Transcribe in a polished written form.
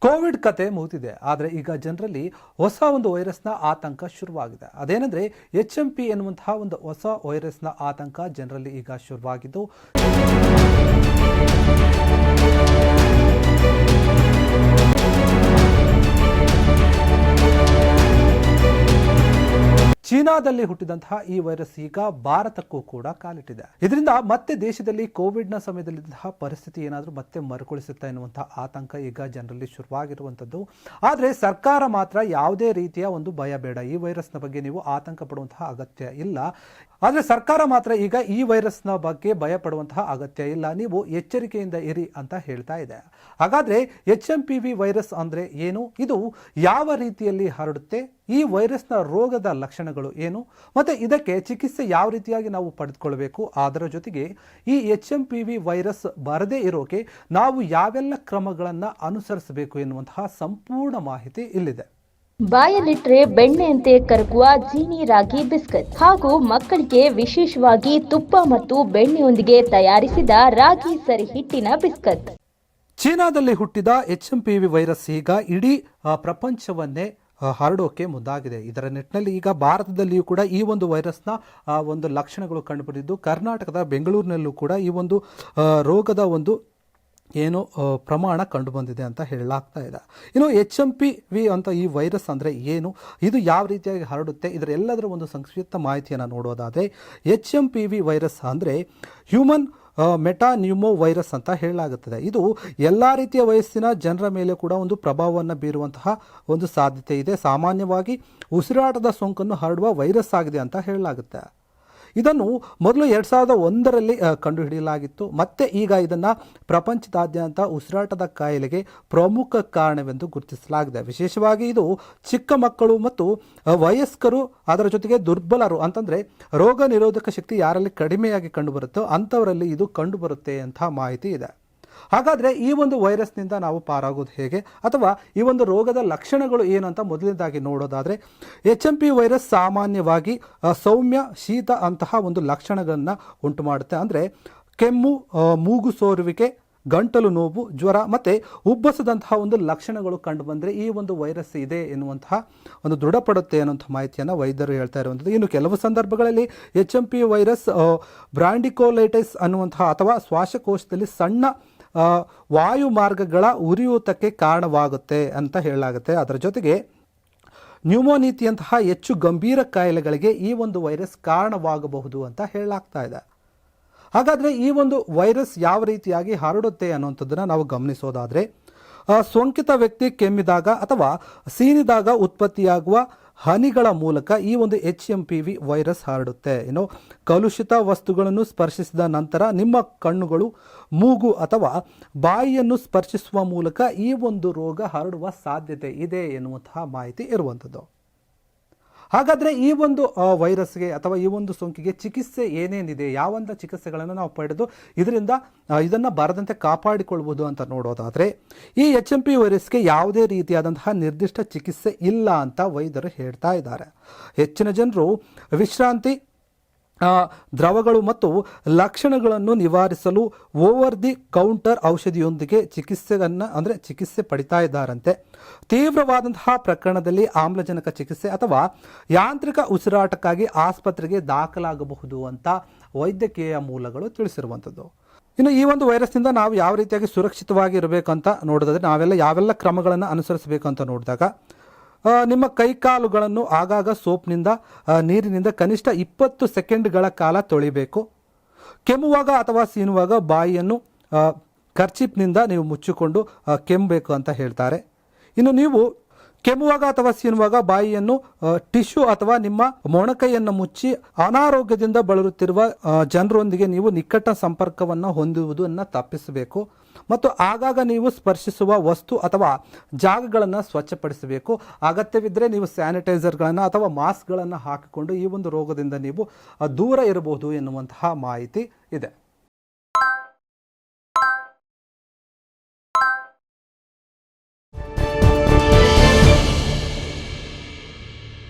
Covid ಕತೆ ಮುಗಿದಿದೆ. ಆದರೆ ಈಗ ಜನರಲ್ಲಿ ಹೊಸ ಒಂದು ವೈರಸ್ನ ಆತಂಕ ಶುರುವಾಗಿದೆ. ಅದೇನೆಂದರೆ HMP ಎನ್ನುವಂತಹ ಒಂದು ಹೊಸ ವೈರಸ್ನ ಆತಂಕ ಜನರಲ್ಲಿ ಈಗ ಶುರುವಾಗಿದ್ದು, ಚೀನಾದಲ್ಲಿ ಹುಟ್ಟಿದಂತಹ ಈ ವೈರಸ್ ಈಗ ಭಾರತಕ್ಕೂ ಕೂಡ ಕಾಲಿಟ್ಟಿದೆ. ಇದರಿಂದ ಮತ್ತೆ ದೇಶದಲ್ಲಿ ಕೋವಿಡ್ನ ಸಮಯದಲ್ಲಿದ್ದಂತಹ ಪರಿಸ್ಥಿತಿ ಏನಾದರೂ ಮತ್ತೆ ಮರುಕಳಿಸುತ್ತಾ ಎನ್ನುವಂತಹ ಆತಂಕ ಈಗ ಜನರಲ್ಲಿ ಶುರುವಾಗಿರುವಂಥದ್ದು. ಆದರೆ ಸರ್ಕಾರ ಮಾತ್ರ ಯಾವುದೇ ರೀತಿಯ ಒಂದು ಭಯ ಬೇಡ, ಈ ವೈರಸ್ನ ಬಗ್ಗೆ ನೀವು ಆತಂಕ ಪಡುವಂತಹ ಅಗತ್ಯ ಇಲ್ಲ. ಆದರೆ ಸರ್ಕಾರ ಮಾತ್ರ ಈಗ ಈ ವೈರಸ್ನ ಬಗ್ಗೆ ಭಯ ಪಡುವಂತಹ ಅಗತ್ಯ ಇಲ್ಲ, ನೀವು ಎಚ್ಚರಿಕೆಯಿಂದ ಇರಿ ಅಂತ ಹೇಳ್ತಾ ಇದೆ. ಹಾಗಾದರೆ HMPV ವೈರಸ್ ಅಂದರೆ ಏನು, ಇದು ಯಾವ ರೀತಿಯಲ್ಲಿ ಹರಡುತ್ತೆ, ಈ ವೈರಸ್ನ ರೋಗದ ಲಕ್ಷಣಗಳು ಏನು, ಮತ್ತು ಇದಕ್ಕೆ ಚಿಕಿತ್ಸೆ ಯಾವ ರೀತಿಯಾಗಿ ನಾವು ಪಡೆದುಕೊಳ್ಬೇಕು, ಅದರ ಜೊತೆಗೆ ಈ HMPV ವೈರಸ್ ಬರದೇ ಇರೋಕೆ ನಾವು ಯಾವೆಲ್ಲ ಕ್ರಮಗಳನ್ನು ಅನುಸರಿಸಬೇಕು ಎನ್ನುವಂತಹ ಸಂಪೂರ್ಣ ಮಾಹಿತಿ ಇಲ್ಲಿದೆ. ಬಾಯಲ್ಲಿಟ್ಟರೆ ಬೆಣ್ಣೆಯಂತೆ ಕರಗುವ ಜೀನಿ ರಾಗಿ ಬಿಸ್ಕತ್ ಹಾಗೂ ಮಕ್ಕಳಿಗೆ ವಿಶೇಷವಾಗಿ ತುಪ್ಪ ಮತ್ತು ಬೆಣ್ಣೆಯೊಂದಿಗೆ ತಯಾರಿಸಿದ ರಾಗಿ ಸರಿ ಹಿಟ್ಟಿನ ಬಿಸ್ಕತ್. ಚೀನಾದಲ್ಲಿ ಹುಟ್ಟಿದ HMPV ವೈರಸ್ ಈಗ ಇಡೀ ಪ್ರಪಂಚವನ್ನೇ ಹರಡೋಕೆ ಮುಂದಾಗಿದೆ. ಇದರ ನಿಟ್ಟಿನಲ್ಲಿ ಈಗ ಭಾರತದಲ್ಲಿಯೂ ಕೂಡ ಈ ಒಂದು ವೈರಸ್ನ ಒಂದು ಲಕ್ಷಣಗಳು ಕಂಡುಬಂದಿದ್ದು, ಕರ್ನಾಟಕದ ಬೆಂಗಳೂರಿನಲ್ಲೂ ಕೂಡ ಈ ಒಂದು ರೋಗದ ಒಂದು ಏನು ಪ್ರಮಾಣ ಕಂಡುಬಂದಿದೆ ಅಂತ ಹೇಳಲಾಗ್ತಾ ಇದೆ. ಇನ್ನು HMPV ಅಂತ ಈ ವೈರಸ್ ಅಂದರೆ ಏನು, ಇದು ಯಾವ ರೀತಿಯಾಗಿ ಹರಡುತ್ತೆ, ಇದರ ಎಲ್ಲದರ ಒಂದು ಸಂಕ್ಷಿಪ್ತ ಮಾಹಿತಿಯನ್ನು ನೋಡೋದಾದರೆ, HMPV ವೈರಸ್ ಅಂದರೆ ಹ್ಯೂಮನ್ ಮೆಟಾನ್ಯೂಮೋ ವೈರಸ್ ಅಂತ ಹೇಳಲಾಗುತ್ತದೆ. ಇದು ಎಲ್ಲ ರೀತಿಯ ವಯಸ್ಸಿನ ಜನರ ಮೇಲೆ ಕೂಡ ಒಂದು ಪ್ರಭಾವವನ್ನು ಬೀರುವಂತಹ ಒಂದು ಸಾಧ್ಯತೆ ಇದೆ. ಸಾಮಾನ್ಯವಾಗಿ ಉಸಿರಾಟದ ಸೋಂಕನ್ನು ಹರಡುವ ವೈರಸ್ ಆಗಿದೆ ಅಂತ ಹೇಳಲಾಗುತ್ತೆ. ಇದನ್ನು ಮೊದಲು 2001ರಲ್ಲಿ ಕಂಡುಹಿಡಿಯಲಾಗಿತ್ತು. ಮತ್ತೆ ಈಗ ಇದನ್ನು ಪ್ರಪಂಚದಾದ್ಯಂತ ಉಸಿರಾಟದ ಕಾಯಿಲೆಗೆ ಪ್ರಮುಖ ಕಾರಣವೆಂದು ಗುರುತಿಸಲಾಗಿದೆ. ವಿಶೇಷವಾಗಿ ಇದು ಚಿಕ್ಕ ಮಕ್ಕಳು ಮತ್ತು ವಯಸ್ಕರು, ಅದರ ಜೊತೆಗೆ ದುರ್ಬಲರು ಅಂತಂದರೆ ರೋಗ ನಿರೋಧಕ ಶಕ್ತಿ ಯಾರಲ್ಲಿ ಕಡಿಮೆಯಾಗಿ ಕಂಡುಬರುತ್ತೋ ಅಂಥವರಲ್ಲಿ ಇದು ಕಂಡುಬರುತ್ತೆ ಅಂತ ಮಾಹಿತಿ ಇದೆ. ಹಾಗಾದರೆ ಈ ಒಂದು ವೈರಸ್ನಿಂದ ನಾವು ಪಾರಾಗೋದು ಹೇಗೆ, ಅಥವಾ ಈ ಒಂದು ರೋಗದ ಲಕ್ಷಣಗಳು ಏನು ಅಂತ ಮೊದಲನೇದಾಗಿ ನೋಡೋದಾದರೆ, HMP ವೈರಸ್ ಸಾಮಾನ್ಯವಾಗಿ ಸೌಮ್ಯ ಶೀತ ಅಂತಹ ಒಂದು ಲಕ್ಷಣಗಳನ್ನು ಉಂಟು ಮಾಡುತ್ತೆ. ಅಂದರೆ ಕೆಮ್ಮು, ಮೂಗು ಸೋರುವಿಕೆ, ಗಂಟಲು ನೋವು, ಜ್ವರ ಮತ್ತು ಉಬ್ಬಸದಂತಹ ಒಂದು ಲಕ್ಷಣಗಳು ಕಂಡುಬಂದರೆ ಈ ಒಂದು ವೈರಸ್ ಇದೆ ಎನ್ನುವಂತಹ ಒಂದು ದೃಢಪಡುತ್ತೆ ಅನ್ನುವಂಥ ಮಾಹಿತಿಯನ್ನು ವೈದ್ಯರು ಹೇಳ್ತಾ ಇರುವಂಥದ್ದು. ಇನ್ನು ಕೆಲವು ಸಂದರ್ಭಗಳಲ್ಲಿ HMP ವೈರಸ್ ಬ್ರಾಂಡಿಕೋಲೈಟಿಸ್ ಅನ್ನುವಂತಹ ಅಥವಾ ಶ್ವಾಸಕೋಶದಲ್ಲಿ ಸಣ್ಣ ವಾಯು ಮಾರ್ಗಗಳ ಉರಿಯೂತಕ್ಕೆ ಕಾರಣವಾಗುತ್ತೆ ಅಂತ ಹೇಳಲಾಗುತ್ತೆ. ಅದರ ಜೊತೆಗೆ ನ್ಯೂಮೋನಿಯಂತಹ ಹೆಚ್ಚು ಗಂಭೀರ ಕಾಯಿಲೆಗಳಿಗೆ ಈ ಒಂದು ವೈರಸ್ ಕಾರಣವಾಗಬಹುದು ಅಂತ ಹೇಳಲಾಗ್ತಾ ಇದೆ. ಹಾಗಾದರೆ ಈ ಒಂದು ವೈರಸ್ ಯಾವ ರೀತಿಯಾಗಿ ಹರಡುತ್ತೆ ಅನ್ನುವಂಥದ್ದನ್ನು ನಾವು ಗಮನಿಸೋದಾದರೆ, ಸೋಂಕಿತ ವ್ಯಕ್ತಿ ಕೆಮ್ಮಿದಾಗ ಅಥವಾ ಸೀನಿದಾಗ ಉತ್ಪತ್ತಿಯಾಗುವ ಹನಿಗಳ ಮೂಲಕ ಈ ಒಂದು HMPV ವೈರಸ್ ಹರಡುತ್ತೆ. ಇನ್ನು ಕಲುಷಿತ ವಸ್ತುಗಳನ್ನು ಸ್ಪರ್ಶಿಸಿದ ನಂತರ ನಿಮ್ಮ ಕಣ್ಣುಗಳು, ಮೂಗು ಅಥವಾ ಬಾಯಿಯನ್ನು ಸ್ಪರ್ಶಿಸುವ ಮೂಲಕ ಈ ಒಂದು ರೋಗ ಹರಡುವ ಸಾಧ್ಯತೆ ಇದೆ ಎನ್ನುವಂತಹ ಮಾಹಿತಿ ಇರುವಂಥದ್ದು. ಹಾಗಾದರೆ ಈ ಒಂದು ವೈರಸ್ಗೆ ಅಥವಾ ಈ ಒಂದು ಸೋಂಕಿಗೆ ಚಿಕಿತ್ಸೆ ಏನೇನಿದೆ, ಯಾವಂಥ ಚಿಕಿತ್ಸೆಗಳನ್ನು ನಾವು ಪಡೆದು ಇದನ್ನು ಬರದಂತೆ ಕಾಪಾಡಿಕೊಳ್ಬೋದು ಅಂತ ನೋಡೋದಾದರೆ, ಈ HMP ವೈರಸ್ಗೆ ಯಾವುದೇ ರೀತಿಯಾದಂತಹ ನಿರ್ದಿಷ್ಟ ಚಿಕಿತ್ಸೆ ಇಲ್ಲ ಅಂತ ವೈದ್ಯರು ಹೇಳ್ತಾ ಇದ್ದಾರೆ. ಹೆಚ್ಚಿನ ಜನರು ವಿಶ್ರಾಂತಿ, ದ್ರವಗಳು ಮತ್ತು ಲಕ್ಷಣಗಳನ್ನು ನಿವಾರಿಸಲು ಓವರ್ ದಿ ಕೌಂಟರ್ ಔಷಧಿಯೊಂದಿಗೆ ಚಿಕಿತ್ಸೆ ಪಡಿತಾ ಇದ್ದಾರಂತೆ. ತೀವ್ರವಾದಂತಹ ಪ್ರಕರಣದಲ್ಲಿ ಆಮ್ಲಜನಕ ಚಿಕಿತ್ಸೆ ಅಥವಾ ಯಾಂತ್ರಿಕ ಉಸಿರಾಟಕ್ಕಾಗಿ ಆಸ್ಪತ್ರೆಗೆ ದಾಖಲಾಗಬಹುದು ಅಂತ ವೈದ್ಯಕೀಯ ಮೂಲಗಳು ತಿಳಿಸಿರುವಂಥದ್ದು. ಇನ್ನು ಈ ಒಂದು ವೈರಸ್ನಿಂದ ನಾವು ಯಾವ ರೀತಿಯಾಗಿ ಸುರಕ್ಷಿತವಾಗಿ ಇರಬೇಕಂತ ನೋಡೋದಾದರೆ, ಯಾವೆಲ್ಲ ಕ್ರಮಗಳನ್ನು ಅನುಸರಿಸಬೇಕು ಅಂತ ನೋಡಿದಾಗ, ನಿಮ್ಮ ಕೈಕಾಲುಗಳನ್ನು ಆಗಾಗ ಸೋಪ್ನಿಂದ, ನೀರಿನಿಂದ ಕನಿಷ್ಠ 20 ಸೆಕೆಂಡ್ಗಳ ಕಾಲ ತೊಳಿಬೇಕು. ಕೆಮ್ಮುವಾಗ ಅಥವಾ ಸೀನುವಾಗ ಬಾಯಿಯನ್ನು ಕರ್ಚಿಪ್ನಿಂದ ನೀವು ಮುಚ್ಚಿಕೊಂಡು ಕೆಮ್ಮಬೇಕು ಅಂತ ಹೇಳ್ತಾರೆ. ಇನ್ನು ನೀವು ಕೆಮ್ಮುವಾಗ ಅಥವಾ ಸೀನುವಾಗ ಬಾಯಿಯನ್ನು ಟಿಶ್ಯೂ ಅಥವಾ ನಿಮ್ಮ ಮೊಣಕೈಯನ್ನು ಮುಚ್ಚಿ ಅನಾರೋಗ್ಯದಿಂದ ಬಳಲುತ್ತಿರುವ ಜನರೊಂದಿಗೆ ನೀವು ನಿಕಟ ಸಂಪರ್ಕವನ್ನು ಹೊಂದುವುದನ್ನು ತಪ್ಪಿಸಬೇಕು. ಮತ್ತು ಆಗಾಗ ನೀವು ಸ್ಪರ್ಶಿಸುವ ವಸ್ತು ಅಥವಾ ಜಾಗಗಳನ್ನು ಸ್ವಚ್ಛಪಡಿಸಬೇಕು. ಅಗತ್ಯವಿದ್ದರೆ ನೀವು ಸ್ಯಾನಿಟೈಸರ್ಗಳನ್ನು ಅಥವಾ ಮಾಸ್ಕ್ಗಳನ್ನು ಹಾಕಿಕೊಂಡು ಈ ಒಂದು ರೋಗದಿಂದ ನೀವು ದೂರ ಇರಬಹುದು ಎನ್ನುವಂತಹ ಮಾಹಿತಿ ಇದೆ.